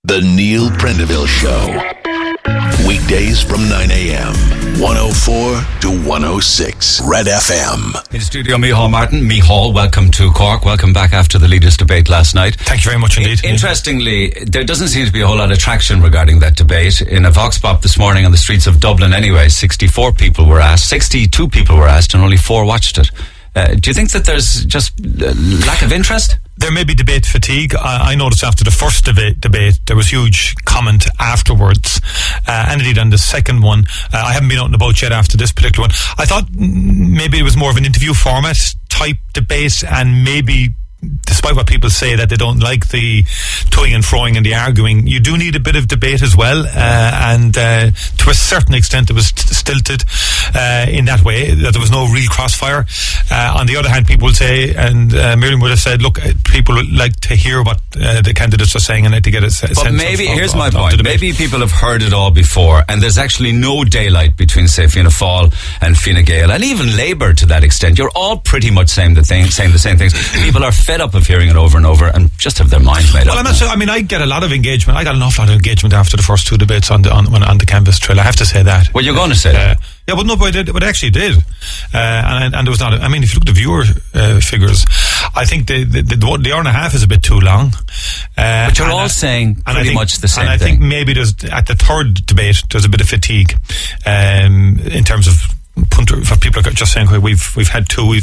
The Neil Prendeville Show. Weekdays from 9 a.m. 104 to 106. Red FM. In studio, Michéal Martin. Michéal, welcome to Cork. Welcome back after the leaders' debate last night. Thank you very much indeed. Interestingly, there doesn't seem to be a whole lot of traction regarding that debate. In a vox pop this morning on the streets of Dublin anyway, 62 people were asked, and only 4 watched it. Do you think that there's just lack of interest? There may be debate fatigue. I noticed after the first debate there was huge comment afterwards, and indeed on the second one. I haven't been out and about yet after this particular one. I thought maybe it was more of an interview format type debate, and maybe, despite what people say that they don't like the toing and froing and the arguing, you do need a bit of debate as well, and to a certain extent it was stilted in that way, that there was no real crossfire. On the other hand, people will say, and Miriam would have said, look, people like to hear what the candidates are saying and like to get a sense but maybe, here's my point, the debate. Maybe people have heard it all before, and there's actually no daylight between, say, Fianna Fáil and Fine Gael, and even Labour to that extent. You're all pretty much saying the same things. People are fed up of hearing it over and over and just have their minds made up. I'm not sure. I mean, I get a lot of engagement. I got an awful lot of engagement after the first 2 debates on the canvas trail. I have to say that. Well, you're going to say that. Yeah, but no, but it actually did. And there was not. I mean, if you look at the viewer figures, I think the hour and a half is a bit too long. But you're all saying pretty much the same thing. And I think maybe there's, at the third debate, there's a bit of fatigue in terms of people are just saying, well, we've had 2,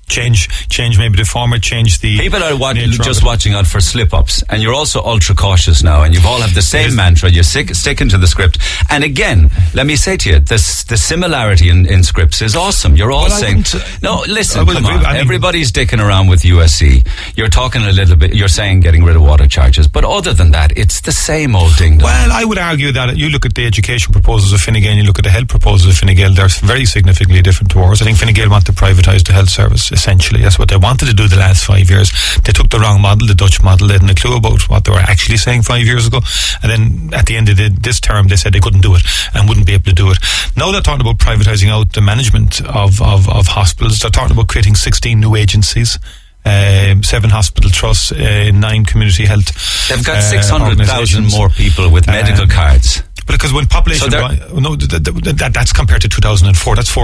change maybe the format, change the... People are just watching out for slip-ups, and you're also ultra-cautious now, and you've all have the same mantra, you're sticking to the script. And again, let me say to you, the similarity in scripts is awesome. You're all saying... No, listen, come on. Everybody's dicking around with USC. You're talking a little bit, you're saying getting rid of water charges, but other than that, it's the same old ding-dong. Well, I would argue that you look at the education proposals of Fine Gael, you look at the health proposals of Fine Gael, they're very significantly different to ours. I think Fine Gael want to privatise the health service, essentially. That's what they wanted to do the last 5 years. They took the wrong model, the Dutch model. They hadn't a clue about what they were actually saying 5 years ago. And then at the end of this term, they said they couldn't do it and wouldn't be able to do it. Now they're talking about privatising out the management of hospitals. They're talking about creating 16 new agencies. 7 hospital trusts, 9 community health. They've got 600,000 more people with medical cards. Because when population, that's compared to 2004. That's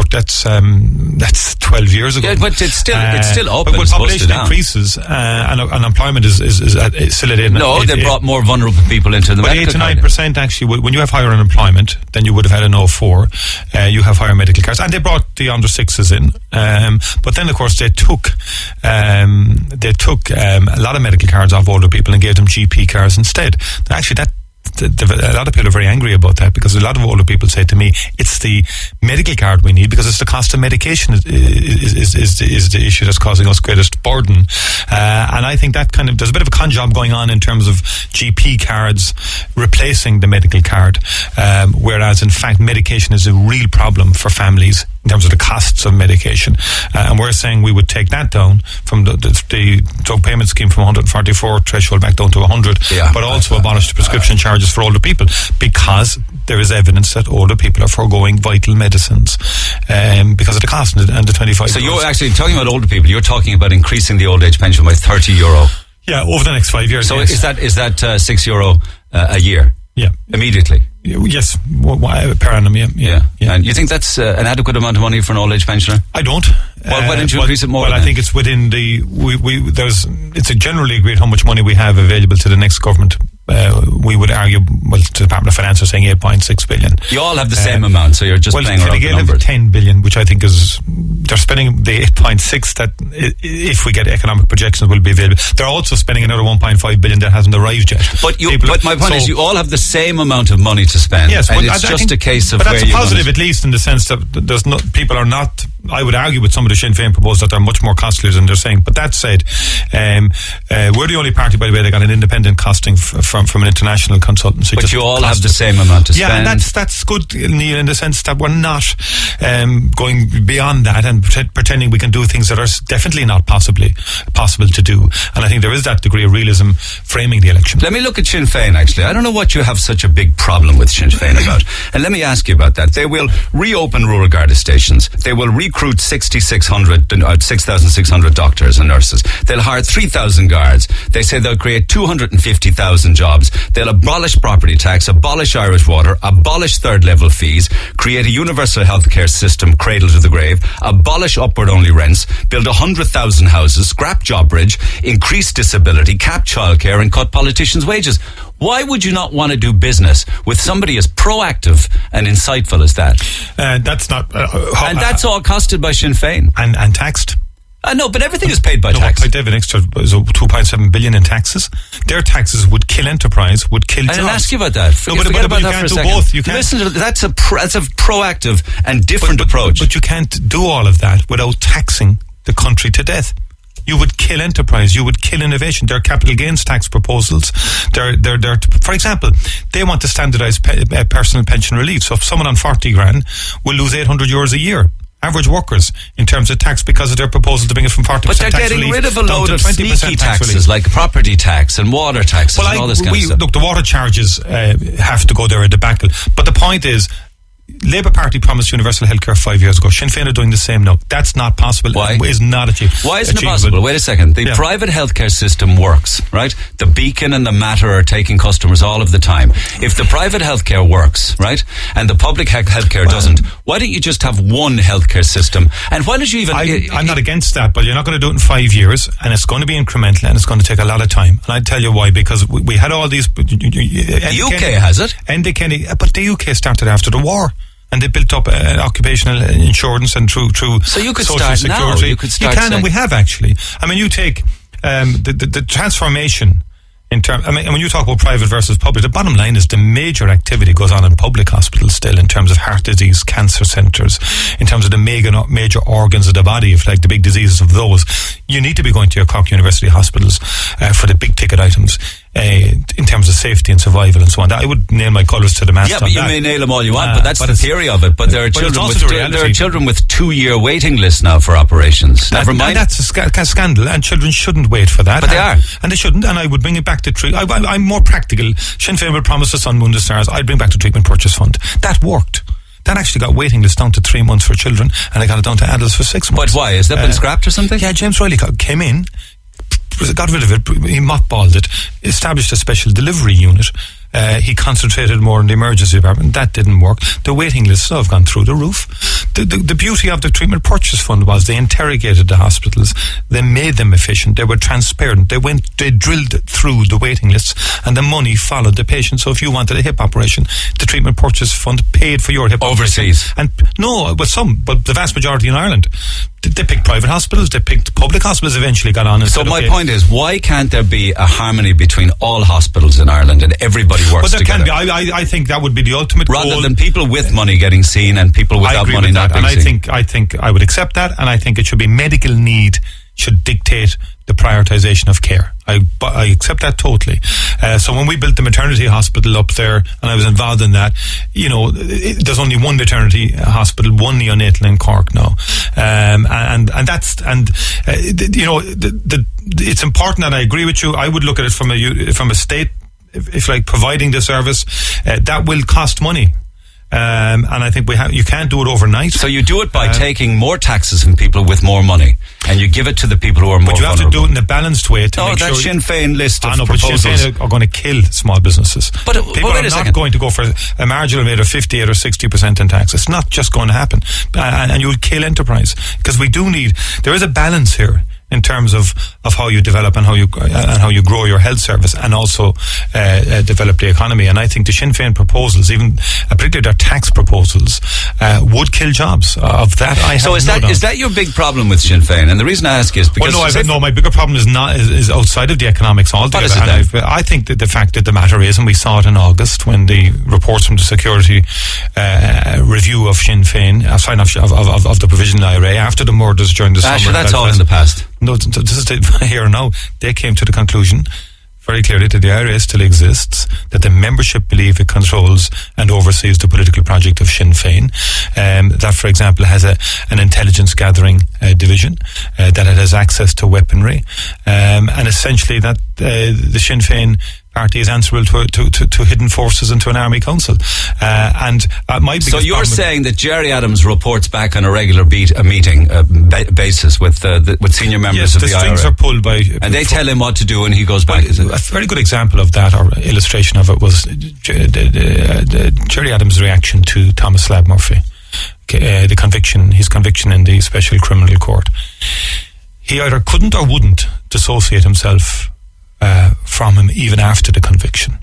12 years ago. Yeah, but it's still up. But when population increases and unemployment is still at 8. No, they brought more vulnerable people into the medical card. 8 to 9% actually. When you have higher unemployment than you would have had in 2004, you have higher medical cards, and they brought the under 6s in. But then, of course, they took a lot of medical cards off older people and gave them GP cards instead. Actually, a lot of people are very angry about that, because a lot of older people say to me, it's the medical card we need, because it's the cost of medication is the issue that's causing us greatest burden. And I think that there's a bit of a con job going on in terms of GP cards replacing the medical card, whereas in fact medication is a real problem for families in terms of the costs of medication. And we're saying we would take that down from the drug payment scheme from 144 threshold back down to 100, but also abolish the prescription charges for older people, because there is evidence that older people are foregoing vital medicines because of the cost and the 25. So you're actually talking about older people, you're talking about increasing the old age pension by €30. Yeah, over the next 5 years. So yes. is that €6 a year? Yeah. Immediately? Yes, per annum, yeah. And you think that's an adequate amount of money for an old age pensioner? I don't. Well, why don't you increase it more? Well, I think it's within it's a generally agreed how much money we have available to the next government. We would argue, the Department of Finance are saying 8.6 billion. You all have the same amount, so you're just playing around the numbers. 10 billion, which I think they're spending the 8.6 that, if we get economic projections, will be available. They're also spending another 1.5 billion that hasn't arrived yet. But my point is, you all have the same amount of money to spend. Yes, and it's just a case of where you're... But that's a positive, at least, in the sense that people are not... I would argue with some of the Sinn Féin proposals that they're much more costly than they're saying. But that said, we're the only party, by the way, that got an independent costing from an international consultancy. But you all have the same amount to spend. Yeah, and that's good, Neil, in the sense that we're not going beyond that and pretending we can do things that are definitely not possible to do. And I think there is that degree of realism framing the election. Let me look at Sinn Féin, actually. I don't know what you have such a big problem with Sinn Féin about. And let me ask you about that. They will reopen rural Garda stations. They will recruit 6,600 doctors and nurses. They'll hire 3,000 guards. They say they'll create 250,000 jobs. They'll abolish property tax, abolish Irish water, abolish third level fees, create a universal healthcare system cradle to the grave, abolish upward only rents, build 100,000 houses, scrap Jobbridge, increase disability, cap childcare and cut politicians' wages. Why would you not want to do business with somebody as proactive and insightful as that? That's not... and that's all costed by Sinn Féin. And taxed. No, but everything is paid by tax. They have an extra 2.7 billion in taxes. Their taxes would kill enterprise, would kill jobs. I didn't ask you about that. Forget about that for a second. Both. You can't. Listen to that's a proactive and different approach. But you can't do all of that without taxing the country to death. You would kill enterprise. You would kill innovation. Their capital gains tax proposals. They're for example, they want to standardise personal pension relief. So if someone on 40 grand will lose €800 a year, average workers, in terms of tax, because of their proposal to bring it from 40% but they're tax getting relief rid of a load of sneaky taxes relief. Like property tax and water taxes and all this kind of stuff. Look, the water charges have to go there at the back. But the point is, Labour Party promised universal healthcare 5 years ago. Sinn Féin are doing the same now. That's not possible. Why? It is not achievable. Why isn't it possible? Wait a second. The private healthcare system works, right? The Beacon and the Matter are taking customers all of the time. If the private healthcare works, right, and the public healthcare doesn't, why don't you just have one healthcare system? And why don't you even... I'm not against that, but you're not going to do it in 5 years, and it's going to be incremental, and it's going to take a lot of time. And I'll tell you why, because we had all these... The UK has it. But the UK started after the war. And they built up occupational insurance and through so you could social start security. Now. You could start. You can, and we have actually. I mean, you take the transformation in terms. I mean, when you talk about private versus public, the bottom line is the major activity goes on in public hospitals still, in terms of heart disease, cancer centres, in terms of the major organs of the body, if like the big diseases of those. You need to be going to your Cork University hospitals for the big ticket items. In terms of safety and survival and so on. I would nail my colours to the mast. Yeah, but you may nail them all you want, but that's the theory of it. But there are children with 2-year waiting lists now for operations. Never mind. And that's a scandal, and children shouldn't wait for that. But they are. And they shouldn't, and I would bring it back to I'm more practical. Sinn Féin will promise us on Moon the Stars, I'd bring back the treatment purchase fund. That worked. That actually got waiting lists down to 3 months for children, and I got it down to adults for 6 months. But why? Has that been scrapped or something? Yeah, James Riley came in, got rid of it, he mothballed it, established a special delivery unit. He concentrated more on the emergency department. That didn't work. The waiting lists have gone through the roof. The beauty of the treatment purchase fund was they interrogated the hospitals, they made them efficient, they were transparent, they drilled through the waiting lists, and the money followed the patient. So if you wanted a hip operation, the treatment purchase fund paid for your hip overseas. And no, but the vast majority in Ireland. They picked private hospitals, they picked public hospitals, eventually got on and so said, my point is, why can't there be a harmony between all hospitals in Ireland and everybody works together? Can be. I think that would be the ultimate rather goal. Than people with money getting seen and people without money not being seen. I think I would accept that, and I think it should be medical need should dictate the prioritisation of care. I accept that totally. So when we built the maternity hospital up there, and I was involved in that, there's only one maternity hospital, one neonatal in Cork now, it's important, and I agree with you. I would look at it from a state, if like providing the service, that will cost money. And I think you can't do it overnight. So you do it by taking more taxes from people with more money, and you give it to the people who are more vulnerable. But you have to do it in a balanced way. That Sinn Féin list of proposals. But Sinn Féin are going to kill small businesses. People are not going to go for a marginal rate of 58 or 60% in tax. It's not just going to happen. And you'll kill enterprise. Because there is a balance here in terms of how you develop and how you grow your health service, and also develop the economy. And I think the Sinn Féin proposals, even particularly their tax proposals, would kill jobs. Of that, I have is that your big problem with Sinn Féin? And the reason I ask is because my bigger problem is outside of the economics altogether. What is it then? I think that the fact that the matter is, and we saw it in August when the reports from the security review of Sinn Féin, of the provisional IRA after the murders during the summer. That's all in the past. No, this is here now. They came to the conclusion very clearly that the IRA still exists, that the membership believe it controls and oversees the political project of Sinn Féin, that, for example, has an intelligence gathering division, that it has access to weaponry, and essentially that the Sinn Féin party is answerable to hidden forces and to an army council. So you're saying that Gerry Adams reports back on a regular meeting basis with senior members of the IRA? Yes, the strings are pulled by... And they tell him what to do and he goes back, is it? A very good example of that, or illustration of it, was Gerry Adams' reaction to Thomas Slab Murphy, his conviction in the Special Criminal Court. He either couldn't or wouldn't dissociate himself from him even after the conviction,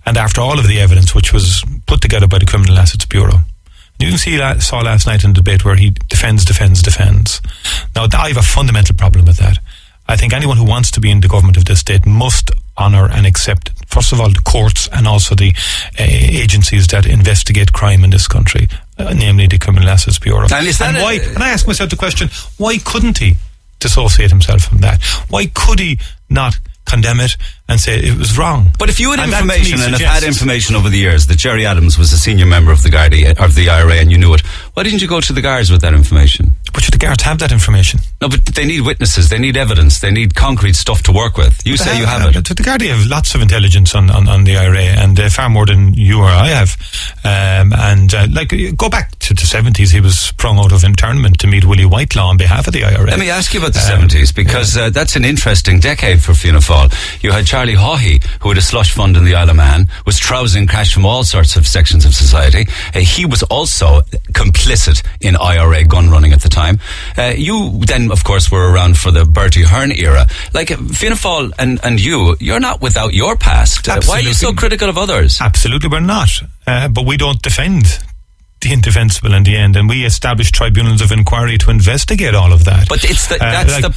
and after all of the evidence which was put together by the Criminal Assets Bureau. You can saw last night in the debate where he defends. Now, I have a fundamental problem with that. I think anyone who wants to be in the government of this state must honour and accept, first of all, the courts and also the agencies that investigate crime in this country, namely the Criminal Assets Bureau. And I ask myself the question, why couldn't he dissociate himself from that? Why could he not condemn it and say it was wrong? But if you had information and have had information over the years that Gerry Adams was a senior member of the IRA and you knew it, why didn't you go to the Guards with that information? But should the Guards have that information? No, but they need witnesses, they need evidence, they need concrete stuff to work with. You say you have it. The Guards have lots of intelligence on the IRA, and far more than you or I have. Go back to the 70s, he was sprung out of internment to meet Willie Whitelaw on behalf of the IRA. Let me ask you about the 70s, because that's an interesting decade for Fianna Fáil. You had Charlie Haughey, who had a slush fund in the Isle of Man, was trousing cash from all sorts of sections of society. He was also complicit in IRA gun running at the time. You then, of course, were around for the Bertie Hearn era. Like, Fianna Fáil and you're not without your past. Why are you so critical of others? Absolutely, we're not. But we don't defend the indefensible in the end, and we established tribunals of inquiry to investigate all of that. But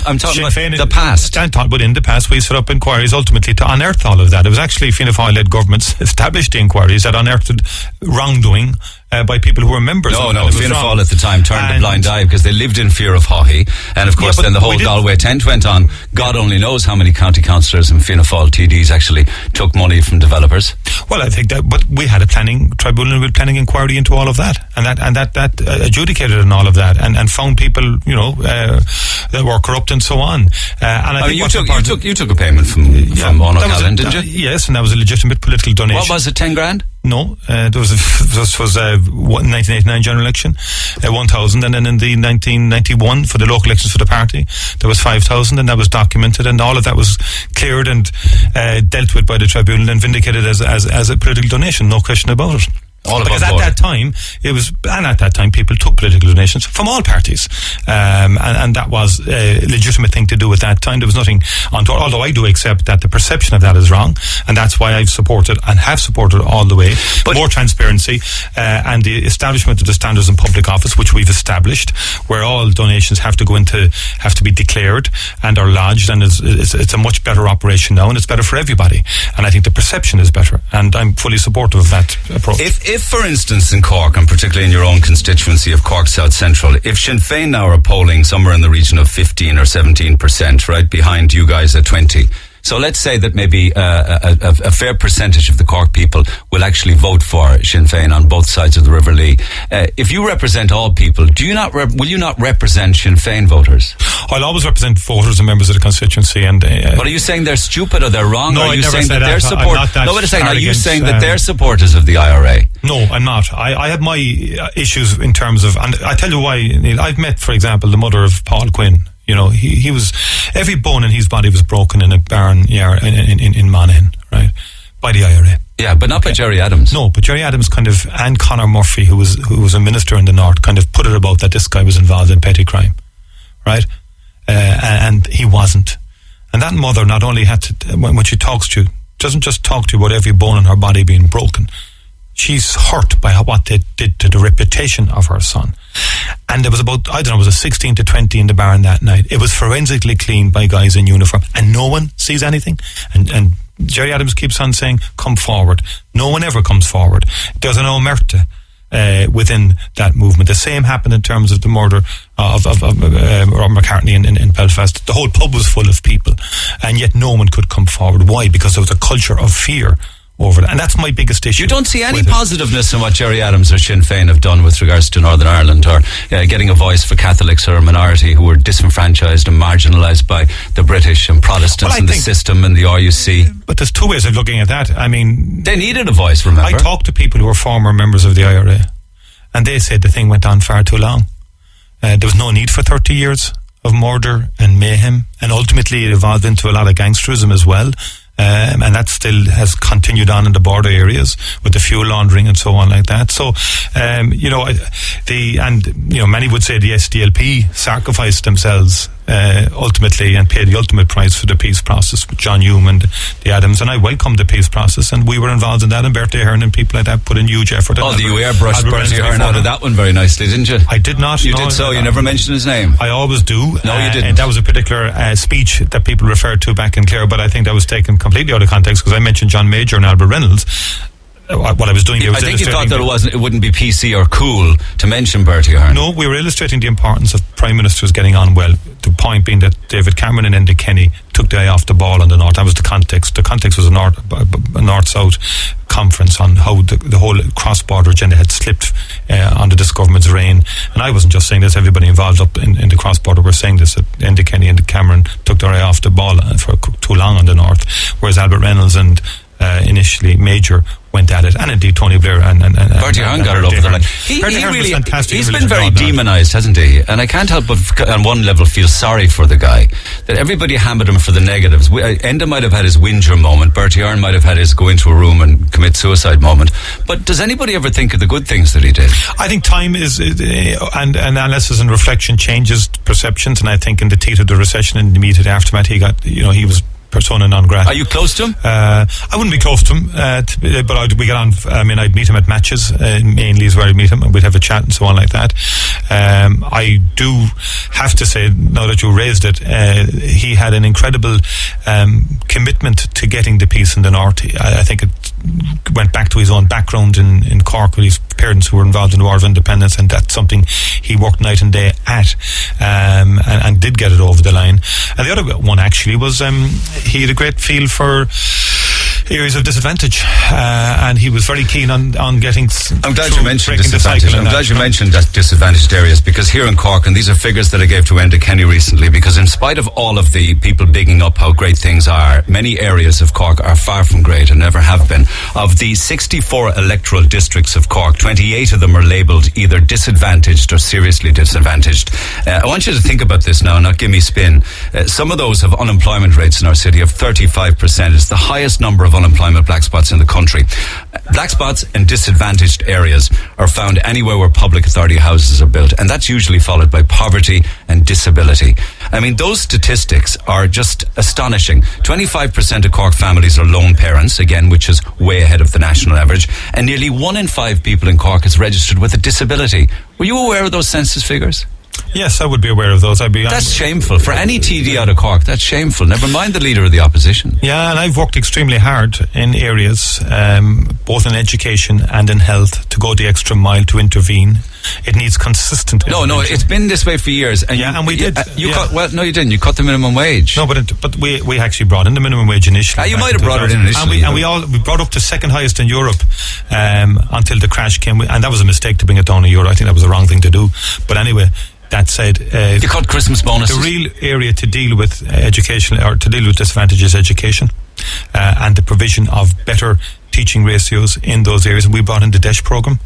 I'm talking about the past. But in the past, we set up inquiries ultimately to unearth all of that. It was actually Fianna Fáil-led governments established the inquiries that unearthed wrongdoing by people who were members. No, Fianna Fáil at the time turned a blind eye because they lived in fear of Haughey, and of course then the whole Galway tent went on. God only knows how many county councillors and Fianna Fáil TDs actually took money from developers. Well, I think that, but we had a planning tribunal with planning inquiry into all of that, and that adjudicated on all of that, and found people, that were corrupt and so on. And I think you took a payment from O'Callaghan, didn't you? Yes, and that was a legitimate political donation. What was it, 10 grand? No, this was 1989 general election, 1,000, and then in the 1991 for the local elections for the party, there was 5,000, and that was documented, and all of that was cleared and dealt with by the tribunal and vindicated as a political donation, no question about it. Because at that time people took political donations from all parties, and that was a legitimate thing to do at that time. There was nothing although I do accept that the perception of that is wrong, and that's why I've supported and have supported all the way more transparency and the establishment of the standards in public office, which we've established, where all donations have to be declared and are lodged, and it's a much better operation now, and it's better for everybody, and I think the perception is better, and I'm fully supportive of that approach. If, for instance, in Cork, and particularly in your own constituency of Cork South Central, if Sinn Féin now are polling somewhere in the region of 15 or 17%, right behind you guys at 20, so let's say that maybe a fair percentage of the Cork people will actually vote for Sinn Féin on both sides of the River Lee. If you represent all people, will you not represent Sinn Féin voters? I'll always represent voters and members of the constituency. But are you saying they're stupid or they're wrong? No, are you saying that they're Are you saying that they're supporters of the IRA? No, I'm not. I have my issues in terms of, and I tell you why, Neil. I've met, for example, the mother of Paul Quinn. He was, every bone in his body was broken in a barn yard in Monaghan, right, by the IRA. Yeah, but not by Gerry Adams. No, but Gerry Adams and Conor Murphy, who was a minister in the North, kind of put it about that this guy was involved in petty crime, right, and he wasn't. And that mother not only had to, when she talks to you, doesn't just talk to you about every bone in her body being broken. She's hurt by what they did to the reputation of her son. And there was about, was a 16 to 20 in the barn that night. It was forensically cleaned by guys in uniform, and no one sees anything. And Gerry Adams keeps on saying, come forward. No one ever comes forward. There's an omerta within that movement. The same happened in terms of the murder of Rob McCartney in Belfast. The whole pub was full of people, and yet no one could come forward. Why? Because there was a culture of fear over it. And that's my biggest issue. You don't see any positiveness in what Jerry Adams or Sinn Féin have done with regards to Northern Ireland, or getting a voice for Catholics or a minority who were disenfranchised and marginalised by the British and Protestants and the system and the RUC. But there's two ways of looking at that. I mean, they needed a voice, remember? I talked to people who were former members of the IRA, and they said the thing went on far too long. There was no need for 30 years of murder and mayhem, and ultimately it evolved into a lot of gangsterism as well. And that still has continued on in the border areas with the fuel laundering and so on like that. So, many would say the SDLP sacrificed themselves ultimately and paid the ultimate price for the peace process with John Hume and the Adams, and I welcomed the peace process, and we were involved in that, and Bertie Ahern and people like that put in huge effort. You airbrushed Bertie Ahern out of that one very nicely, didn't you? I did not. You did so. You never mentioned his name. I always do. No, you didn't. And that was a particular speech that people referred to back in Clare, but I think that was taken completely out of context because I mentioned John Major and Albert Reynolds. What I was doing there was I think you thought that it wouldn't be PC or cool to mention Bertie Ahern. No, we were illustrating the importance of Prime Ministers getting on well. The point being that David Cameron and Enda Kenny took the eye off the ball on the North. That was the context. The context was a North-South conference on how the whole cross-border agenda had slipped under this government's reign. And I wasn't just saying this, everybody involved up in the cross-border were saying this, that Enda Kenny and Cameron took their eye off the ball for too long on the North, whereas Albert Reynolds and initially Major went at it, and indeed Tony Blair and Bertie Ahern got it over the line. He's been very demonised, hasn't he? And I can't help but on one level feel sorry for the guy, that everybody hammered him for the negatives. Enda might have had his whinger moment, Bertie Ahern might have had his go into a room and commit suicide moment, but does anybody ever think of the good things that he did? I think time is and analysis and reflection changes perceptions, and I think in the teeth of the recession and the immediate aftermath he was persona non grata. Are you close to him? I wouldn't be close to him, but we get on. I mean, I'd meet him at matches, mainly is where I'd meet him, and we'd have a chat and so on like that. I do have to say, now that you raised it, he had an incredible commitment to getting the peace in the North. I think it went back to his own background in Cork with his parents who were involved in the War of Independence, and that's something he worked night and day at, and did get it over the line. And the other one actually was he had a great feel for areas of disadvantage, and he was very keen on getting. I'm glad you mentioned disadvantaged. I'm glad you mentioned that disadvantaged areas, because here in Cork, and these are figures that I gave to Enda Kenny recently, because in spite of all of the people bigging up how great things are, many areas of Cork are far from great and never have been. Of the 64 electoral districts of Cork, 28 of them are labelled either disadvantaged or seriously disadvantaged. I want you to think about this now, not give me spin. Some of those have unemployment rates in our city of 35%. It's the highest number of unemployment black spots in the country. Black spots in disadvantaged areas are found anywhere where public authority houses are built, and that's usually followed by poverty and disability. I mean, those statistics are just astonishing. 25% of Cork families are lone parents, again, which is way ahead of the national average, and nearly 1 in 5 people in Cork is registered with a disability. Were you aware of those census figures? Yes, I would be aware of those. That's shameful. For any TD out of Cork, that's shameful. Never mind the leader of the opposition. Yeah, and I've worked extremely hard in areas, both in education and in health, to go the extra mile to intervene. It needs consistent intervention. No, it's been this way for years. And we did. You didn't. You cut the minimum wage. No, but we actually brought in the minimum wage initially. You might have brought it in initially. And we brought up to second highest in Europe until the crash came. And that was a mistake to bring it down to euro. I think that was the wrong thing to do. But anyway, that said, you cut Christmas bonuses. The real area to deal with education, or to deal with disadvantage, is education, and the provision of better teaching ratios in those areas. And we brought in the DESH program.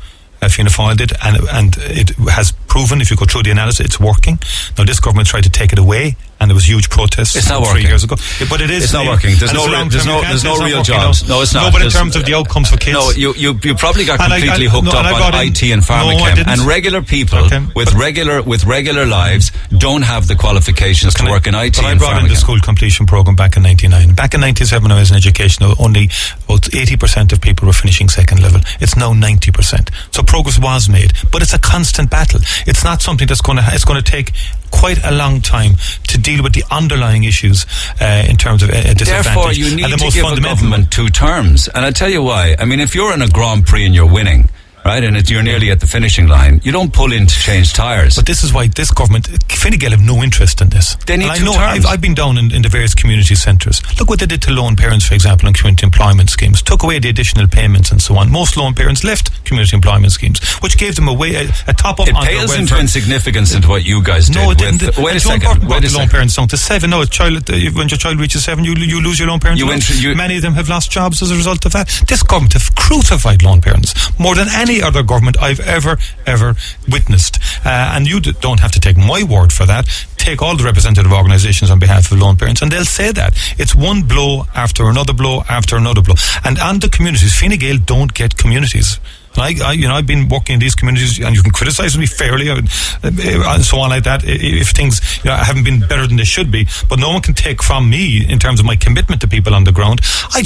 Fianna Fáil did, and it has proven, if you go through the analysis, it's working. Now this government tried to take it away, and there was huge protests. It's not 3 years ago. But it is. It's not working. There's no real jobs. No, it's not. No, but in terms of the outcomes for kids. No, you probably got completely hooked up on IT and pharmachem. And regular people with regular lives don't have the qualifications to work in IT but and pharmachem. I brought in the school completion program back in 99. Back in 97 when I was in education, only about 80% of people were finishing second level. It's now 90%. So progress was made, but it's a constant battle. It's not something that's going to take quite a long time to deal with the underlying issues in terms of disadvantage. Therefore, you need to give a government 2 terms. And I'll tell you why. I mean, if you're in a Grand Prix and you're winning, right? And you're nearly at the finishing line. You don't pull in to change tyres. But this is why this government, Fine Gael, have no interest in this. They need and 2 terms. I've been down in the various community centres. Look what they did to lone parents, for example, in community employment schemes. Took away the additional payments and so on. Most lone parents left community employment schemes, which gave them a top-up it on their pales welfare. into insignificance into what you guys did. No, it didn't. Wait a It's second. important about the loan parents down to 7. No, when your child reaches 7, you lose your loan parents. Many of them have lost jobs as a result of that. This government have crucified loan parents more than any other government I've ever witnessed. And you don't have to take my word for that. Take all the representative organisations on behalf of loan parents, and they'll say that. It's one blow after another blow after another blow. And on the communities, Fine Gael don't get communities. I've been working in these communities, and you can criticise me fairly and so on like that if things haven't been better than they should be. But no one can take from me in terms of my commitment to people on the ground. I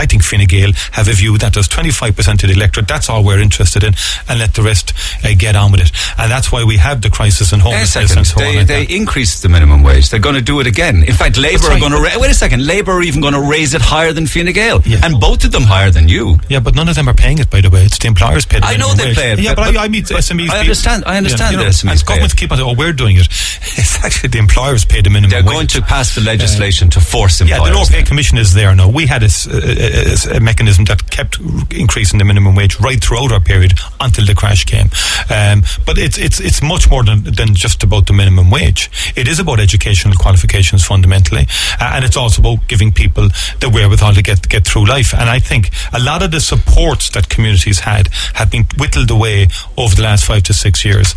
think Fine Gael have a view that there's 25% of the electorate. That's all we're interested in, and let the rest get on with it. And that's why we have the crisis in homelessness and so on. They increased the minimum wage. They're going to do it again. In fact, Labour are going to wait a second. Labour are even going to raise it higher than Fine Gael, and both of them higher than you. Yeah, but none of them are paying it. By the way, it's the employers pay the I know they pay it. Yeah, but I meet SMEs. I understand the SMEs. And governments keep on saying, we're doing it. It's actually the employers pay the minimum wage. They're going to pass the legislation to force employers. Yeah, the Lower Pay Commission is there now. We had a mechanism that kept increasing the minimum wage right throughout our period until the crash came. But it's much more than just about the minimum wage. It is about educational qualifications fundamentally, and it's also about giving people the wherewithal to get through life. And I think a lot of the supports that communities have been whittled away over the last 5 to 6 years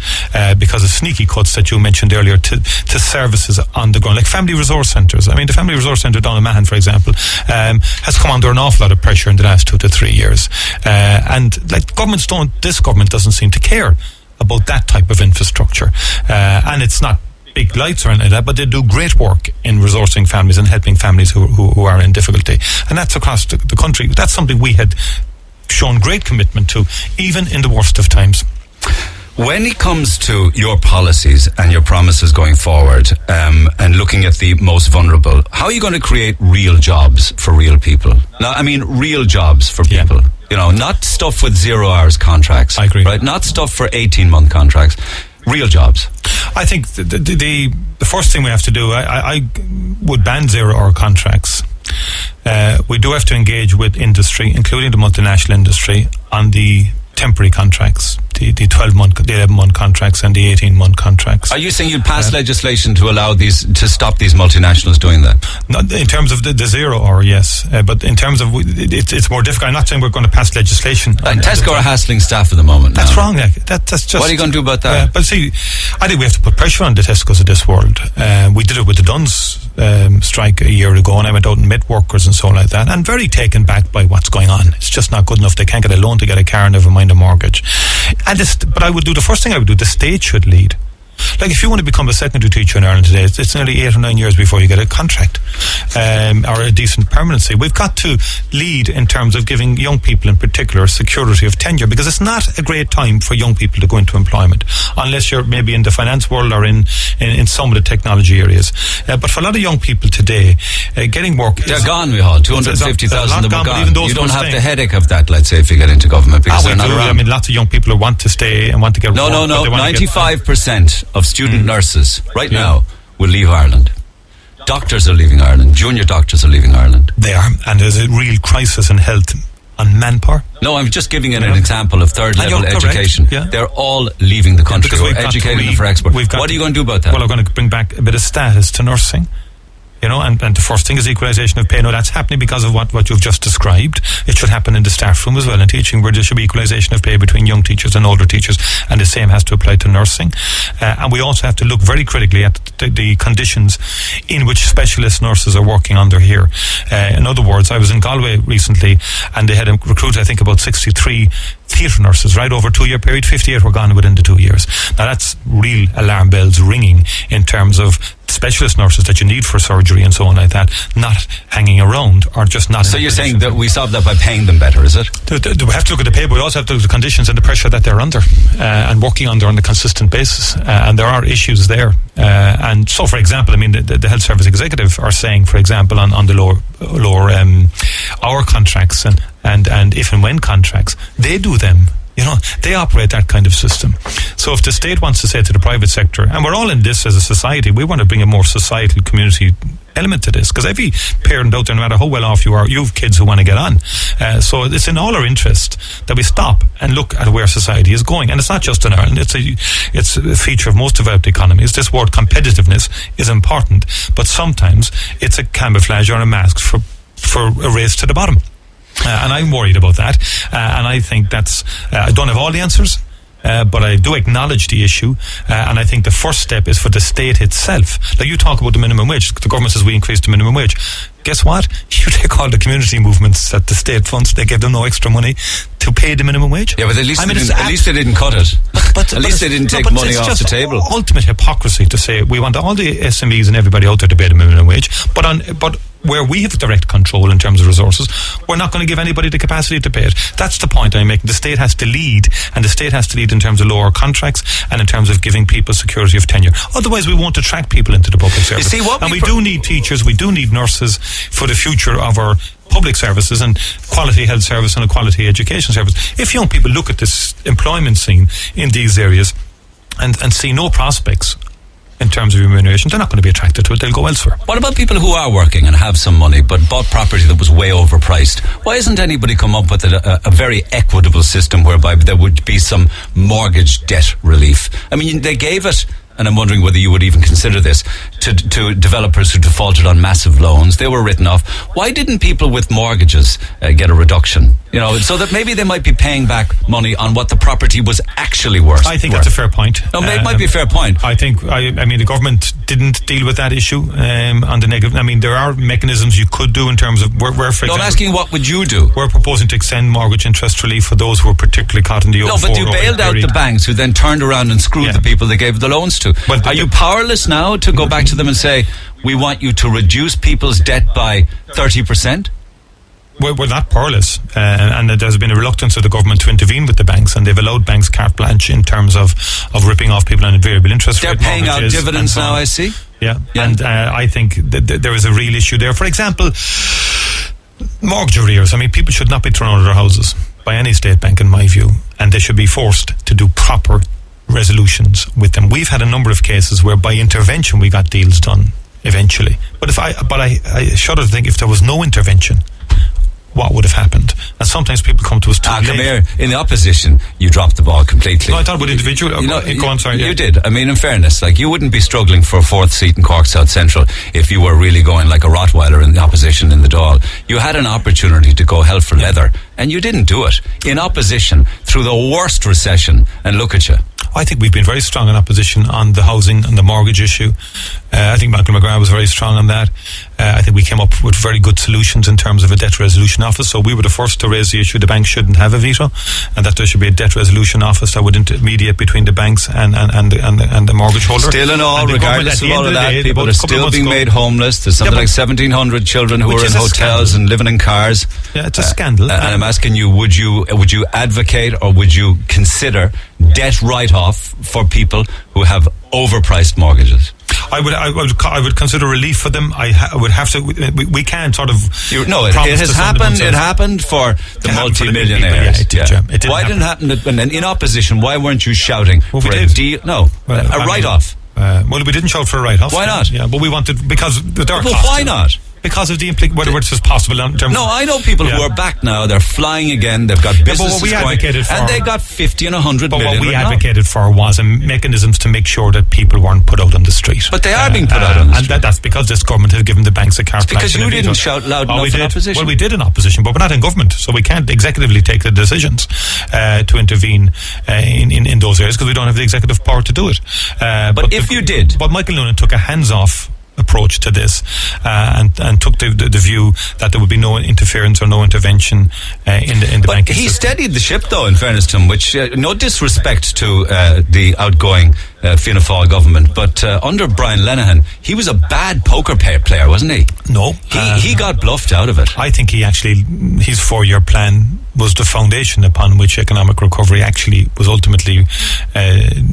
because of sneaky cuts that you mentioned earlier to services on the ground, like family resource centres. I mean, the family resource centre down in Mahon, for example, has come under an awful lot of pressure in the last 2 to 3 years. And this government doesn't seem to care about that type of infrastructure. And it's not big lights or anything like that, but they do great work in resourcing families and helping families who are in difficulty. And that's across the country. That's something we had shown great commitment to, even in the worst of times. When it comes to your policies and your promises going forward, and looking at the most vulnerable, how are you going to create real jobs for real people? Now, I mean real jobs for people. Not stuff with 0 hours contracts. I agree. Right? Not stuff for 18-month contracts. Real jobs. I think the first thing we have to do, I would ban 0 hour contracts. We do have to engage with industry, including the multinational industry, on the temporary contracts, the 12-month, the 11-month contracts and the 18-month contracts. Are you saying you'd pass legislation to stop these multinationals doing that? Not in terms of the 0 hour, yes, but in terms of it's more difficult. I'm not saying we're going to pass legislation. Tesco are hassling staff at the moment. That's wrong. That's just. What are you going to do about that? But see, I think we have to put pressure on the Tesco's of this world. We did it with the Duns strike a year ago, and I went out and met workers and so on like that, and very taken back by what's going on. It's just not good enough. They can't get a loan to get a car, never mind a mortgage. But I would do the first thing I would do. The state should lead. Like, if you want to become a secondary teacher in Ireland today, it's nearly 8 or 9 years before you get a contract or a decent permanency. We've got to lead in terms of giving young people in particular security of tenure, because it's not a great time for young people to go into employment unless you're maybe in the finance world or in some of the technology areas. But for a lot of young people today, getting work they're gone, Michéal. 250,000 of them are gone. You don't have the headache of that, let's say, if you get into government, because they're not around. I mean, lots of young people who want to stay and want to get No. 95% of student nurses right now will leave Ireland. Doctors are leaving Ireland. Junior doctors are leaving Ireland. They are, and there's a real crisis in health and manpower. No, I'm just giving an example of third level education. Yeah. They're all leaving the country. We're educating them for export. What are you going to do about that? Well, I'm going to bring back a bit of status to nursing. And the first thing is equalisation of pay. Now, that's happening because of what you've just described. It should happen in the staff room as well in teaching, where there should be equalisation of pay between young teachers and older teachers, and the same has to apply to nursing. And we also have to look very critically at the conditions in which specialist nurses are working under here. In other words, I was in Galway recently, and they had recruited, I think, about 63 theatre nurses right over a 2-year period. 58 were gone within the 2 years. Now, that's real alarm bells ringing in terms of specialist nurses that you need for surgery and so on like that, not hanging around or just not. So you're saying that we solve that by paying them better, is it? We have to look at the pay, but we also have to look at the conditions and the pressure that they're under and working under on a consistent basis. And there are issues there. And so, for example, I mean, the Health Service Executive are saying, for example, on the lower hour contracts and if and when contracts, they do them They operate that kind of system. So if the state wants to say to the private sector, and we're all in this as a society, we want to bring a more societal community element to this, because every parent out there, no matter how well off you are, you have kids who want to get on. So it's in all our interest that we stop and look at where society is going. And it's not just in Ireland, it's a feature of most developed economies. This word competitiveness is important, but sometimes it's a camouflage or a mask for a race to the bottom. And I'm worried about that. And I think I don't have all the answers. But I do acknowledge the issue, and I think the first step is for the state itself. Like you talk about the minimum wage, the government says we increase the minimum wage. Guess what? You take all the community movements that the state funds, they give them no extra money to pay the minimum wage. Yeah, but at least they didn't cut it. At least they didn't take money off the table. Ultimate hypocrisy to say we want all the SMEs and everybody out there to pay the minimum wage, but where we have direct control in terms of resources, we're not going to give anybody the capacity to pay it. That's the point I'm making. The state has to lead, and the state has to lead in terms of lower contracts and in terms of giving people security of tenure. Otherwise, we won't attract people into the public service. And we do need teachers, we do need nurses for the future of our public services and quality health service and a quality education service. If young people look at this employment scene in these areas and see no prospects in terms of remuneration, they're not going to be attracted to it. They'll go elsewhere. What about people who are working and have some money but bought property that was way overpriced? Why hasn't anybody come up with a very equitable system whereby there would be some mortgage debt relief? I mean, they gave it, and I'm wondering whether you would even consider this, to developers who defaulted on massive loans. They were written off. Why didn't people with mortgages get a reduction? So that maybe they might be paying back money on what the property was actually worth. I think that's a fair point. No, it might be a fair point. I think, the government didn't deal with that issue on the negative. I mean, there are mechanisms you could do in terms of where for example, I'm asking what would you do? We're proposing to extend mortgage interest relief for those who were particularly caught in the 04. No, but you bailed out the banks who then turned around and screwed the people they gave the loans to. Well, are you powerless now to go back to them and say, we want you to reduce people's debt by 30%? We're not powerless, and there's been a reluctance of the government to intervene with the banks, and they've allowed banks carte blanche in terms of ripping off people on variable interest rate. They're paying out dividends now, I see. Yeah. And I think that there is a real issue there. For example, mortgage arrears. I mean, people should not be thrown out of their houses by any state bank, in my view, and they should be forced to do proper resolutions with them. We've had a number of cases where by intervention we got deals done eventually. But I shudder to think if there was no intervention, what would have happened? And sometimes people come to us too late. Come here. In the opposition, you dropped the ball completely. No, I thought about individual. Go on, sorry. You did. I mean, in fairness, you wouldn't be struggling for a fourth seat in Cork South Central if you were really going like a Rottweiler in the opposition in the Dáil. You had an opportunity to go hell for leather, and you didn't do it. In opposition, through the worst recession, and look at you. I think we've been very strong in opposition on the housing and the mortgage issue. I think Michael McGrath was very strong on that. I think we came up with very good solutions in terms of a debt resolution office. So we were the first to raise the issue the banks shouldn't have a veto, and that there should be a debt resolution office that would intermediate between the banks and the mortgage holder. Still and all, regardless of all of that, people are still being made homeless. There's something like 1,700 children who are in hotels and living in cars. Yeah, it's a scandal. And I'm asking you, would you advocate or would you consider debt write-off for people who have overpriced mortgages? I would consider relief for them. I would have to. We can't sort of. It has happened. It happened for the multi-millionaires. It did why didn't happen? And in opposition, why weren't you shouting for a deal? No, a write-off. Well, we didn't shout for a write-off. Why not? Yeah, but we wanted because there are costs. Why not? Because of the whether it's possible in terms. No, I know people who are back now. They're flying again. They've got businesses going, and they got 50 and 100 million. But what we advocated for was mechanisms to make sure that people weren't put out on the street. But they are being put out on the street, and that's because this government has given the banks a carte blanche. Because you didn't shout loud enough in opposition. Well, we did in opposition, but we're not in government, so we can't executively take the decisions to intervene in those areas because we don't have the executive power to do it. But if you did, but Michael Noonan took a hands-off approach to this and took the view that there would be no interference or no intervention in the banking system. He steadied the ship, though, in fairness to him, which no disrespect to the outgoing Fianna Fáil government, but under Brian Lenihan, he was a bad poker player, wasn't he? No. He got bluffed out of it. I think his 4-year plan was the foundation upon which economic recovery actually was ultimately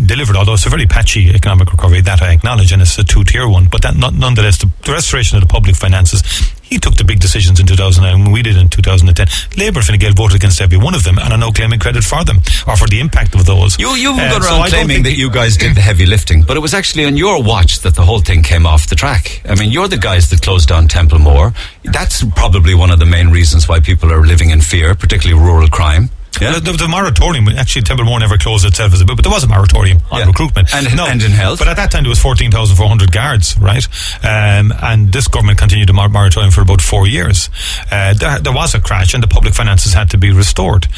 delivered, although it's a very patchy economic recovery, that I acknowledge, and it's a 2-tier one, but that nonetheless, the restoration of the public finances He took the big decisions in 2009 when we did in 2010. Labour Fine Gael voted against every one of them and are now claiming credit for them or for the impact of those. You've gone around claiming that you guys did the heavy lifting, but it was actually on your watch that the whole thing came off the track. I mean, you're the guys that closed down Templemore. That's probably one of the main reasons why people are living in fear, particularly rural crime. Yeah. The moratorium, actually Templemore never closed itself as a bit, but there was a moratorium on recruitment. And in health. But at that time there was 14,400 guards, right? And this government continued the moratorium for about 4 years. There was a crash and the public finances had to be restored.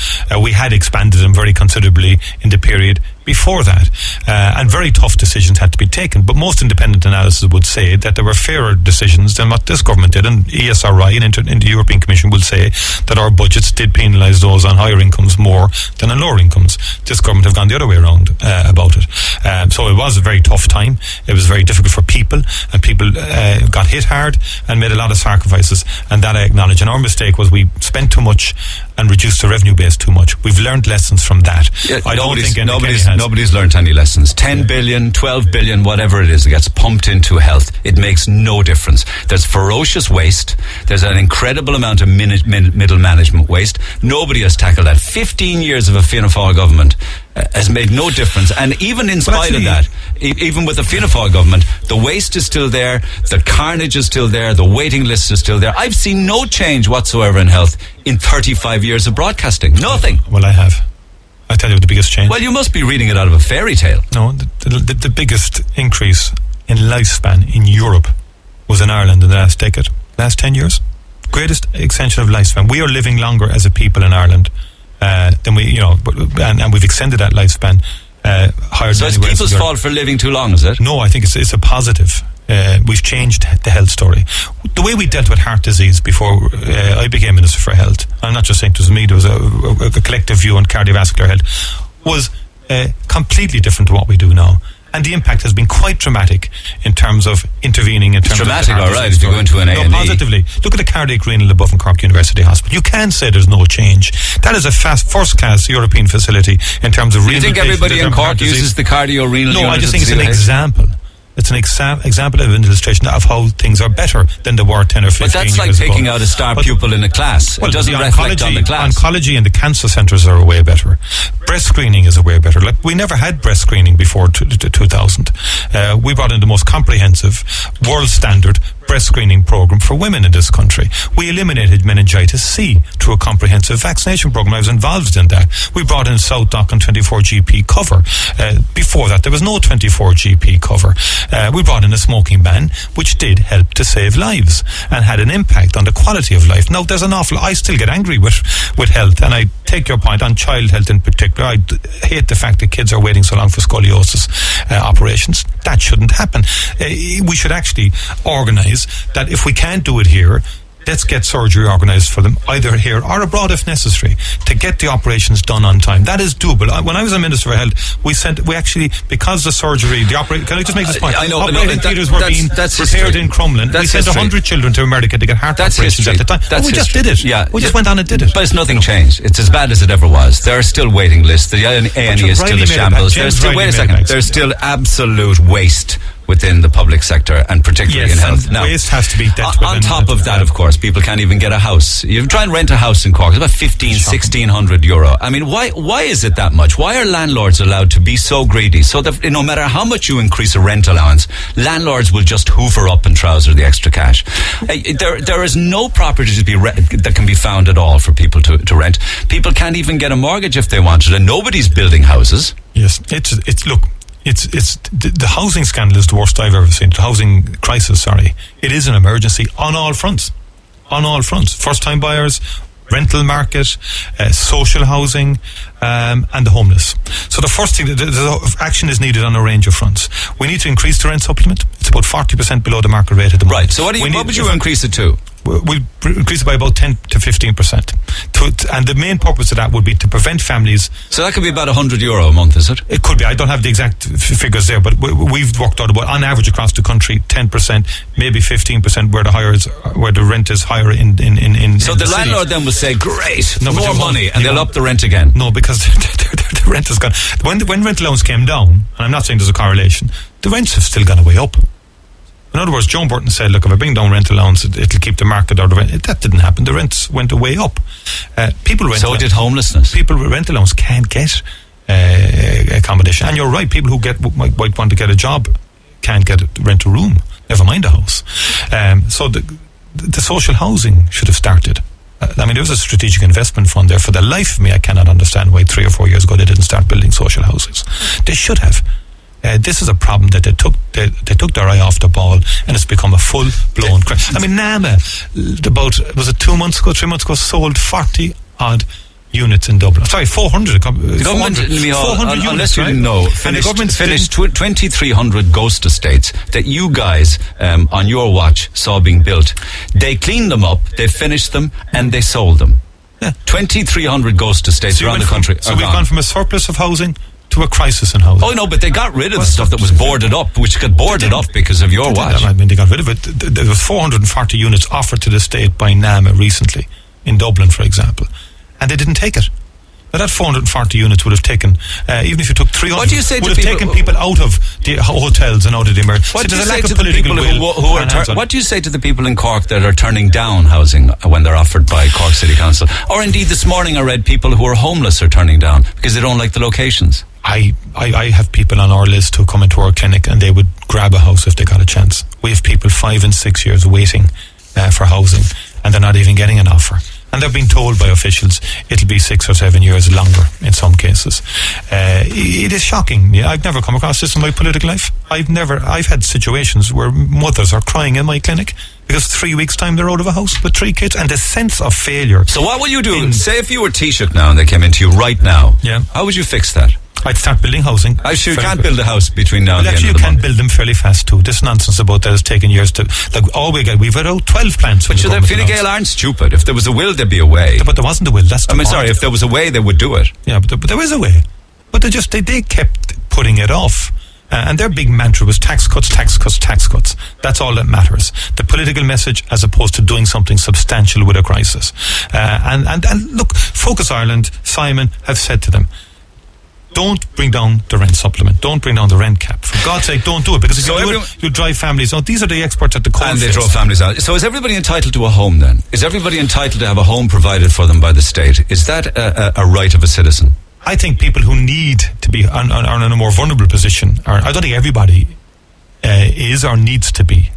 We had expanded them very considerably in the period before that, and very tough decisions had to be taken. But most independent analysis would say that there were fairer decisions than what this government did, and ESRI and the European Commission will say that our budgets did penalise those on higher incomes more than on lower incomes. This government have gone the other way around about it. So it was a very tough time. It was very difficult for people, and people got hit hard and made a lot of sacrifices, and that I acknowledge. And our mistake was we spent too much and reduced the revenue base too much. We've learned lessons from that. Yeah, I don't think nobody's learned any lessons. 10 billion, 12 billion, whatever it is that gets pumped into health, it makes no difference. There's ferocious waste. There's an incredible amount of middle management waste. Nobody has tackled that. 15 years of a Fianna Fáil government has made no difference. And even in spite of that, even with the Fianna Fáil government, the waste is still there, the carnage is still there, the waiting list is still there. I've seen no change whatsoever in health in 35 years of broadcasting. Nothing. Well, I have. I tell you the biggest change. Well, you must be reading it out of a fairy tale. No, the biggest increase in lifespan in Europe was in Ireland in the last decade, last 10 years. Greatest extension of lifespan. We are living longer as a people in Ireland than we, and we've extended that lifespan higher so than it's people's fault for living too long, is it? No, I think it's a positive. We've changed the health story. The way we dealt with heart disease before I became Minister for Health, I'm not just saying it was me, there was a collective view on cardiovascular health, was completely different to what we do now. And the impact has been quite dramatic in terms of intervening in terms dramatic, of... all right, if you go into an A&E. No, positively. Look at the cardiac renal above in Cork University Hospital. You can't say there's no change. That is a first-class European facility in terms of renal... You think everybody in Cork uses the cardio-renal unit? No, I just think it's an example. It's an example of an illustration of how things are better than they were 10 or 15 years ago. But that's like picking out a star pupil in a class. It doesn't reflect on the class. Oncology and the cancer centres are way better. Breast screening is a way better. Like, we never had breast screening before 2000. We brought in the most comprehensive, world standard breast screening program for women in this country. We eliminated meningitis C through a comprehensive vaccination program. I was involved in that. We brought in South Dock and 24 GP cover. Before that, there was no 24 GP cover. We brought in a smoking ban, which did help to save lives and had an impact on the quality of life. Now, there's an awful... I still get angry with health, and I take your point on child health in particular. I hate the fact that kids are waiting so long for scoliosis operations. That shouldn't happen. We should actually organise that if we can't do it here, let's get surgery organised for them, either here or abroad if necessary, to get the operations done on time. That is doable. When I was a Minister for Health, we actually, because the surgery, can I just make this point? I know, operating theatres were being repaired in Crumlin. We sent 100 children to America to get heart operations at the time. We just did it. Yeah, we just went on and did it. But it's nothing changed. It's as bad as it ever was. There are still waiting lists. The A&E is still a shambles. Wait a second. There's still absolute waste within the public sector, and particularly in health. Now, waste has to be dealt with. On top of that, of course, people can't even get a house. You try and rent a house in Cork, it's about 1,600 euro. I mean, why is it that much? Why are landlords allowed to be so greedy so that no matter how much you increase a rent allowance, landlords will just hoover up and trouser the extra cash? There is no property that can be found at all for people to rent. People can't even get a mortgage if they wanted, and nobody's building houses. Yes, it's the housing scandal is the worst I've ever seen. The housing crisis, it is an emergency on all fronts. First time buyers, rental market, social housing, and the homeless. So the first thing, the action is needed on a range of fronts. We need to increase the rent supplement. It's about 40% below the market rate at the moment. Right, so what would you increase it to? We'll increase it by about 10 to 15%. And the main purpose of that would be to prevent families... So that could be about €100 a month, is it? It could be. I don't have the exact figures there, but we've worked out about, on average across the country, 10%, maybe 15% where the rent is higher in So the landlord then will say, great, more money, and they'll up the rent again. No, because the rent has gone... When rent allowance came down, and I'm not saying there's a correlation, the rents have still gone way up. In other words, Joan Burton said, look, if I bring down rent allowance, it'll keep the market out of it. That didn't happen. The rents went way up. So did homelessness. People with rent allowance can't get accommodation. And you're right, people who might want to get a job can't rent a room, never mind a house. So the social housing should have started. I mean, there was a strategic investment fund there. For the life of me, I cannot understand why 3 or 4 years ago they didn't start building social houses. They should have. This is a problem that they took their eye off the ball, and it's become a full-blown crash. I mean, NAMA, was it 3 months ago, sold 40 odd units in Dublin. Sorry, 400. The government, 400 units, unless you right? didn't know, finished 2,300 ghost estates that you guys, on your watch, saw being built. They cleaned them up, they finished them, and they sold them. Yeah. 2,300 ghost estates around the country. So we've gone from a surplus of housing to a crisis in housing. Oh no, but they got rid of the stuff that was boarded up, which got boarded up because of your watch. I mean, they got rid of it. There was 440 units offered to the state by NAMA recently, in Dublin, for example, and they didn't take it. Now, that 440 units would have taken, even if you took 300, what do you say would have taken people out of the hotels and out of the emergency. What do you say to the people what do you say to the people in Cork that are turning down housing when they're offered by Cork City Council? Or indeed, this morning I read people who are homeless are turning down because they don't like the locations. I have people on our list who come into our clinic and they would grab a house if they got a chance. We have people 5 and 6 years waiting for housing, and they're not even getting an offer. And they're being told by officials it'll be 6 or 7 years longer in some cases. It is shocking. Yeah, I've never come across this in my political life. I've had situations where mothers are crying in my clinic because 3 weeks' time they're out of a house with 3 kids, and the sense of failure. So what will you do? Say if you were Taoiseach now and they came into you right now, how would you fix that? I'd start building housing. I sure you can't build a house between now and the end of the month. Actually, you can build them fairly fast too. This nonsense about that has taken years to... we've had out 12 plants. But Fine Gael aren't stupid. If there was a will, there'd be a way. But there wasn't a will. That's the point. Sorry, if there was a way, they would do it. Yeah, but there is a way. But they kept putting it off. And their big mantra was tax cuts, tax cuts, tax cuts. That's all that matters. The political message as opposed to doing something substantial with a crisis. And look, Focus Ireland, Simon, have said to them, don't bring down the rent supplement. Don't bring down the rent cap. For God's sake, don't do it. Because if you do it, you'll drive families out. These are the experts at the court. And they draw families out. So is everybody entitled to a home then? Is everybody entitled to have a home provided for them by the state? Is that a right of a citizen? I think people who need to be are in a more vulnerable position. I don't think everybody is or needs to be.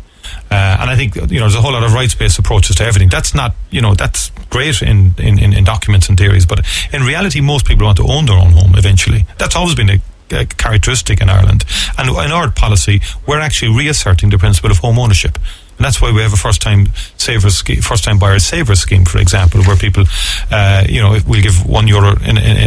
And I think there's a whole lot of rights-based approaches to everything. That's not that's great in documents and theories, but in reality, most people want to own their own home eventually. That's always been a characteristic in Ireland. And in our policy, we're actually reasserting the principle of home ownership. And that's why we have a first-time buyer savers scheme, for example, where people, we'll give €1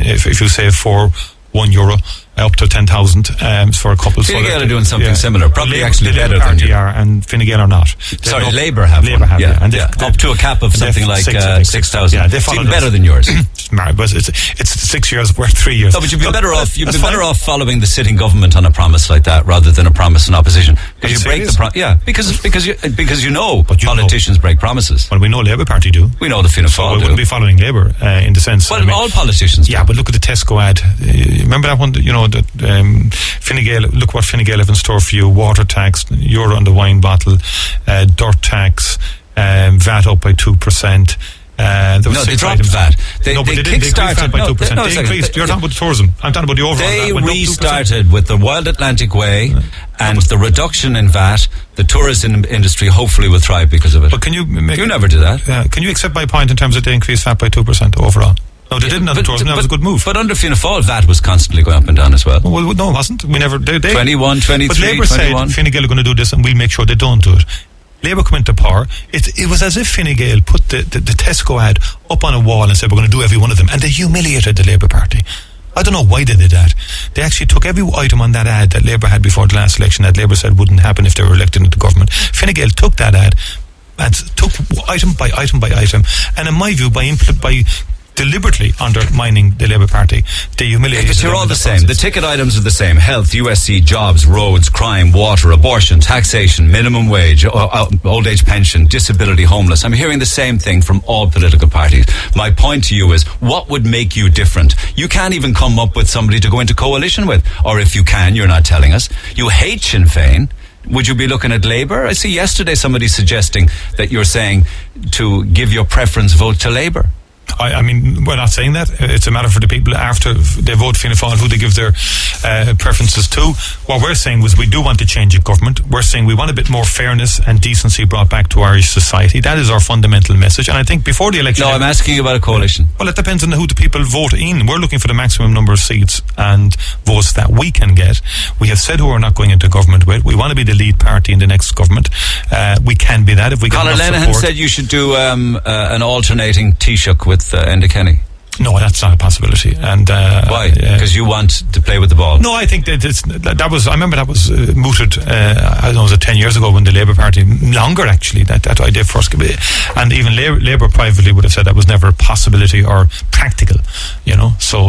if you save for €1. Up to 10,000 for a couple. Fine Gael are doing something similar, probably actually better than you. And Fine Gael are not. Sorry, Labour have one. Yeah. And up to a cap of something like 6,000. Yeah, it's even better than yours. It's 6 years worth 3 years. No, but you'd be better off. You'd be better off following the sitting government on a promise like that rather than a promise in opposition. Because you break the promise. Yeah, because politicians break promises. Well, we know Labour Party do. We know the Fianna Fáil do. We wouldn't be following Labour in the sense. Well, all politicians do. Yeah, but look at the Tesco ad. Remember that one? Fine Gael, look what Fine Gael have in store for you: water tax, euro on the wine bottle, dirt tax, VAT up by 2%. They dropped VAT. They kickstarted by 2%. They increased. You're talking about the tourism. I'm talking about the overall. They restarted with the Wild Atlantic Way and the reduction in VAT. The tourism industry hopefully will thrive because of it. But can you never do that? Can you accept my point in terms of they increased VAT by 2% overall? No, they didn't have the tourism. That was a good move. But under Fianna Fáil, VAT was constantly going up and down as well. Well, no, it wasn't. We never... 21, 23, but Labour 21. said Fine Gael are going to do this and we'll make sure they don't do it. Labour come into power. It was as if Fine Gael put the Tesco ad up on a wall and said we're going to do every one of them, and they humiliated the Labour Party. I don't know why they did that. They actually took every item on that ad that Labour had before the last election that Labour said wouldn't happen if they were elected into government. Fine Gael took that ad and took item by item by item, and in my view, by deliberately undermining the Labour Party, they humiliated. But you're all the same. The ticket items are the same: health, USC, jobs, roads, crime, water, abortion, taxation, minimum wage, old age pension, disability, homeless. I'm hearing the same thing from all political parties. My point to you is, what would make you different? You can't even come up with somebody to go into coalition with, or if you can, you're not telling us. You hate Sinn Féin. Would you be looking at Labour? I see yesterday somebody suggesting that you're saying to give your preference vote to Labour. I mean, we're not saying that. It's a matter for the people after they vote Fianna Fáil who they give their preferences to. What we're saying was we do want to change the government. We're saying we want a bit more fairness and decency brought back to Irish society. That is our fundamental message. And I think before the election... No, I'm asking you about a coalition. Well, it depends on who the people vote in. We're looking for the maximum number of seats and votes that we can get. We have said who we're not going into government with. We want to be the lead party in the next government. We can be that if we get enough support. Conor Lenihan said you should do an alternating Taoiseach with Enda Kenny. No, that's not a possibility. And why? Because you want to play with the ball. No, I think that was. I remember that was mooted. I don't know, was it 10 years ago when the Labour Party, longer actually, that idea first, and even Labour privately would have said that was never a possibility or practical. You know, so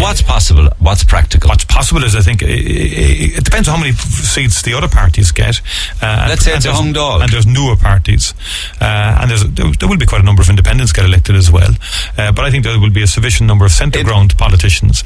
what's possible? What's practical? What's possible is, I think, it depends on how many seats the other parties get. Let's say it's a hung dog, and there's newer parties, and there will be quite a number of independents get elected as well. But I think there will be a sufficient number of centre ground politicians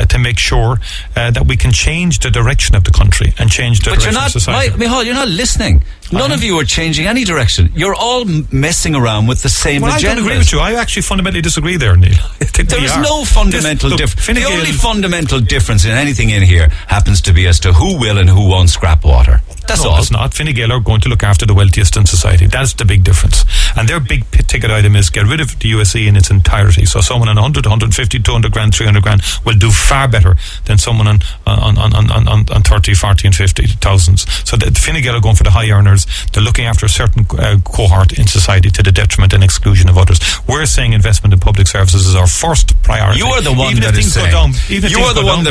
to make sure that we can change the direction of the country and change the direction of society. Michéal, you're not listening. None of you are changing any direction. You're all messing around with the same agenda. I don't agree with you. I actually fundamentally disagree there, Neil. There is no fundamental difference. The only fundamental difference in anything in here happens to be as to who will and who won't scrap water. That's all. It's not. Fine Gael are going to look after the wealthiest in society. That's the big difference. And their big ticket item is get rid of the USE in its entirety. So someone on 100, 150, 200 grand, 300 grand will do far better than someone on 30, 40 and 50 thousands. So the Fine Gael are going for the high earners. They're looking after a certain cohort in society to the detriment and exclusion of others. We're saying investment in public services is our first priority. You are the one that is saying,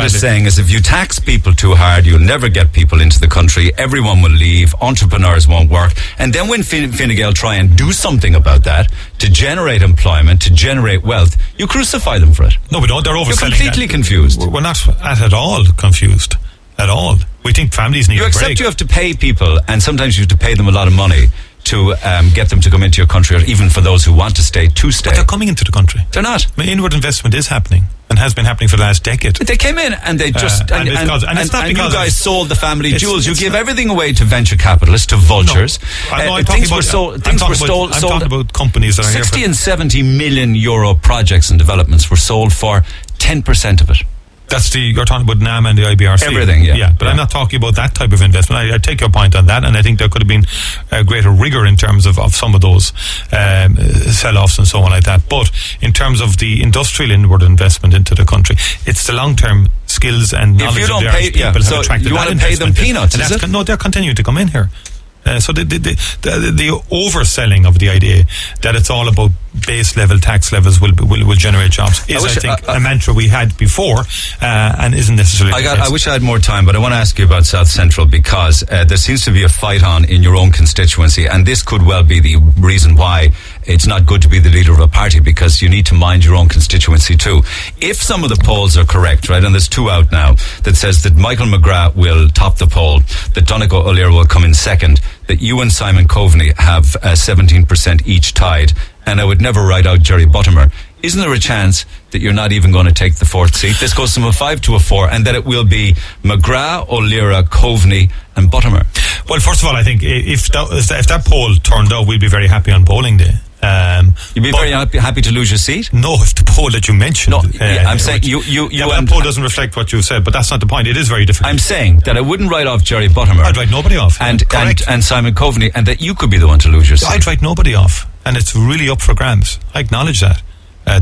saying is if you tax people too hard, you'll never get people into the country. Everyone will leave. Entrepreneurs won't work. And then when Fine Gael try and do something about that to generate employment, to generate wealth, you crucify them for it. No, we don't. They're overselling. You're completely confused. We're not at all confused. At all. We think families need a break. You accept you have to pay people, and sometimes you have to pay them a lot of money to get them to come into your country, or even for those who want to stay. But they're coming into the country. They're not. I mean, inward investment is happening and has been happening for the last decade. They came in and they just and you guys sold the family jewels. You give everything away to venture capitalists, to vultures. I'm talking about companies that are 60 and 70 million euro projects and developments were sold for 10% of it. You're talking about NAM and the IBRC. Everything, yeah. But I'm not talking about that type of investment. I take your point on that, and I think there could have been a greater rigour in terms of some of those sell-offs and so on like that. But in terms of the industrial inward investment into the country, it's the long-term skills and knowledge of the Irish people have attracted. You want to pay them peanuts, is it? No, they're continuing to come in here. So the overselling of the idea that it's all about base level tax levels will generate jobs is, I think, a mantra we had before and isn't necessarily. I wish I had more time, but I want to ask you about South Central because there seems to be a fight on in your own constituency, and this could well be the reason why it's not good to be the leader of a party, because you need to mind your own constituency too. If some of the polls are correct, right, and there's two out now that says that Michael McGrath will top the poll, that Donegal O'Leary will come in second, that you and Simon Coveney have 17% each tied, and I would never write out Jerry Buttimer. Isn't there a chance that you're not even going to take the fourth seat? This goes from a 5 to a 4, and that it will be McGrath, O'Leary, Coveney and Buttimer. Well, first of all, I think if that poll turned out, we'd be very happy on polling day. You'd be very happy to lose your seat? No, if the poll that you mentioned. No, I'm saying that poll doesn't reflect what you said, but that's not the point. It is very different. I'm saying that I wouldn't write off Jerry Buttimer. I'd write nobody off. And Simon Coveney, and that you could be the one to lose your seat. I'd write nobody off, and it's really up for grabs. I acknowledge that.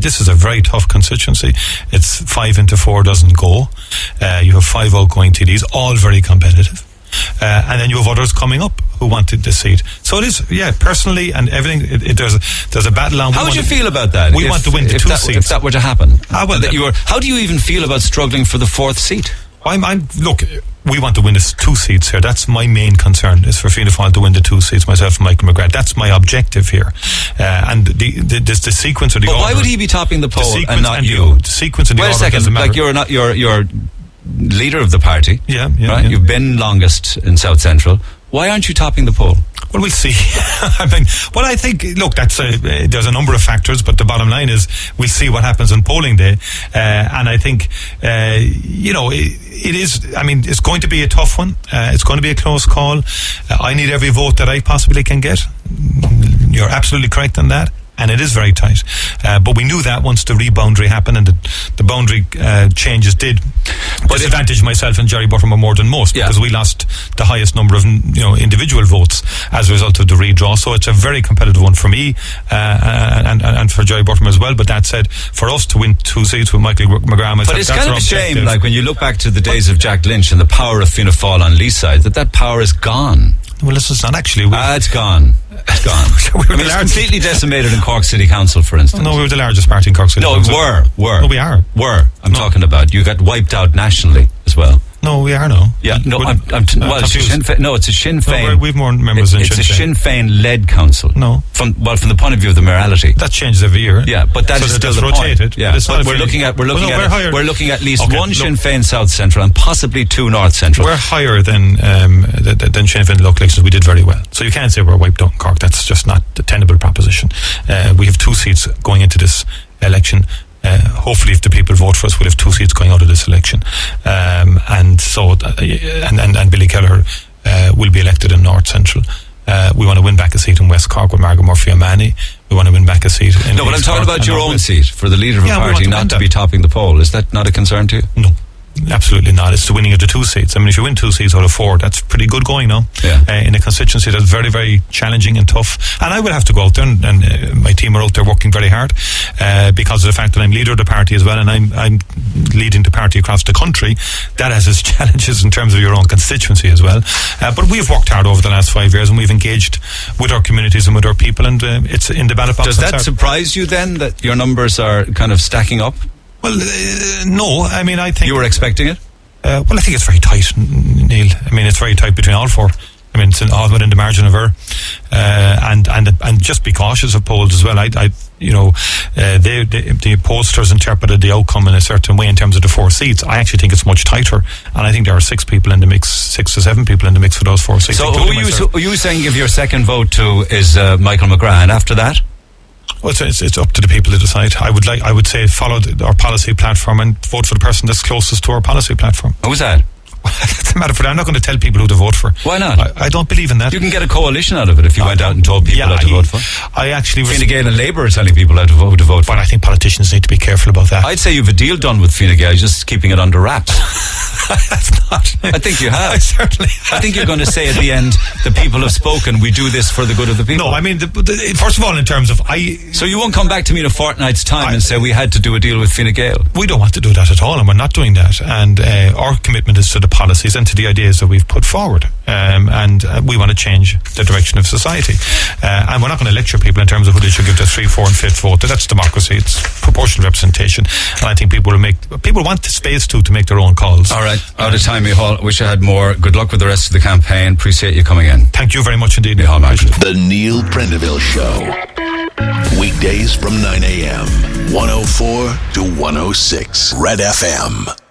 This is a very tough constituency. It's 5 into 4 doesn't go. You have 5 outgoing TDs, all very competitive. And then you have others coming up who wanted the seat. So it is, personally and everything, there's a battle on. How would you feel about that? We want to win the 2 seats. If that were to happen. How do you even feel about struggling for the 4th seat? Look, we want to win the 2 seats here. That's my main concern, is for Fianna Fáil to win the 2 seats, myself and Michael McGrath. That's my objective here. And the sequence of the order. Why would he be topping the poll and not you? The sequence of the order. Wait a second, you're leader of the party. Yeah. Right? You've been longest in South Central. Why aren't you topping the poll? Well, we'll see. I think, look, there's a number of factors, but the bottom line is we'll see what happens on polling day. And I think, it is, it's going to be a tough one. It's going to be a close call. I need every vote that I possibly can get. You're absolutely correct on that. And it is very tight. But we knew that once the reboundary happened and the boundary changes did disadvantage myself and Jerry Buttermore more than most, because we lost the highest number of individual votes as a result of the redraw. So it's a very competitive one for me and for Jerry Buttermore as well. But that said, for us to win 2 seats with Michael McGrath, but it's kind of a shame, like when you look back to the days of Jack Lynch and the power of Fianna Fáil on Lee's side, that power is gone. Well, this is not actually. It's gone. It's gone. It's completely decimated in Cork City Council, for instance. No, we were the largest party in Cork City Council. Were. No, we are. I'm talking about. You got wiped out nationally as well. No, we are now. Yeah, no, it's a Sinn Féin. No, it's a Sinn Féin. No, we've more members than Sinn Féin. It's a Sinn Féin-led council. No. From the point of view of the mayoralty. That changes every year. Yeah, but that is still the rotated. Point. Yeah, but we're looking at at least one Sinn Féin South Central and possibly 2 North Central. We're higher than Sinn Féin local elections. We did very well. So you can't say we're wiped out in Cork. That's just not a tenable proposition. We have 2 seats going into this election. Hopefully, if the people vote for us, we'll have 2 seats going out of this election, and Billy Kelleher will be elected in North Central. We want to win back a seat in West Cork with Margaret Murphy O'Mahony. We want to win back a seat in No, but I'm talking about your own seat for the leader of a party party not to be topping the poll. Is that not a concern to you? No. Absolutely not. It's the winning of the 2 seats. If you win 2 seats out of 4, that's pretty good going now. In a constituency that's very, very challenging and tough. And I will have to go out there, and my team are out there working very hard because of the fact that I'm leader of the party as well, and I'm leading the party across the country. That has its challenges in terms of your own constituency as well. But we've worked hard over the last 5 years, and we've engaged with our communities and with our people, and it's in the ballot box. Does that surprise you then that your numbers are kind of stacking up? Well, no. I think... You were expecting it? I think it's very tight, Neil. It's very tight between all 4. It's all within the margin of error. And just be cautious of polls as well. The pollsters interpreted the outcome in a certain way in terms of the 4 seats. I actually think it's much tighter. And I think there are 6 people in the mix, 6 to 7 people in the mix for those 4 seats. So who are you saying give your second vote to is Michael McGrath, and after that? Well, it's up to the people to decide. I would say follow our policy platform and vote for the person that's closest to our policy platform. Who's that? That's a matter for them. I'm not going to tell people who to vote for. Why not? I don't believe in that. You can get a coalition out of it if you went out and told people what to vote for. Fine Gael and Labour are telling people how to vote for. But I think politicians need to be careful about that. I'd say you've a deal done with Fine Gael, just keeping it under wraps. That's not. I think you have. I certainly have. I think you're going to say at the end, the people have spoken, we do this for the good of the people. No, first of all, in terms of... So you won't come back to me in a fortnight's time and say we had to do a deal with Fine Gael? We don't want to do that at all, and we're not doing that. And our commitment is to the policies and to the ideas that we've put forward. And we want to change the direction of society. And we're not going to lecture people in terms of who they should give their 3, 4 and 5th vote. That's democracy. It's proportional representation. And I think people want the space to make their own calls. All right. Out of time, Michéal. Wish I had more. Good luck with the rest of the campaign. Appreciate you coming in. Thank you very much indeed, Michéal Martin. The Neil Prendeville Show. Weekdays from 9 a.m. 104 to 106. Red FM.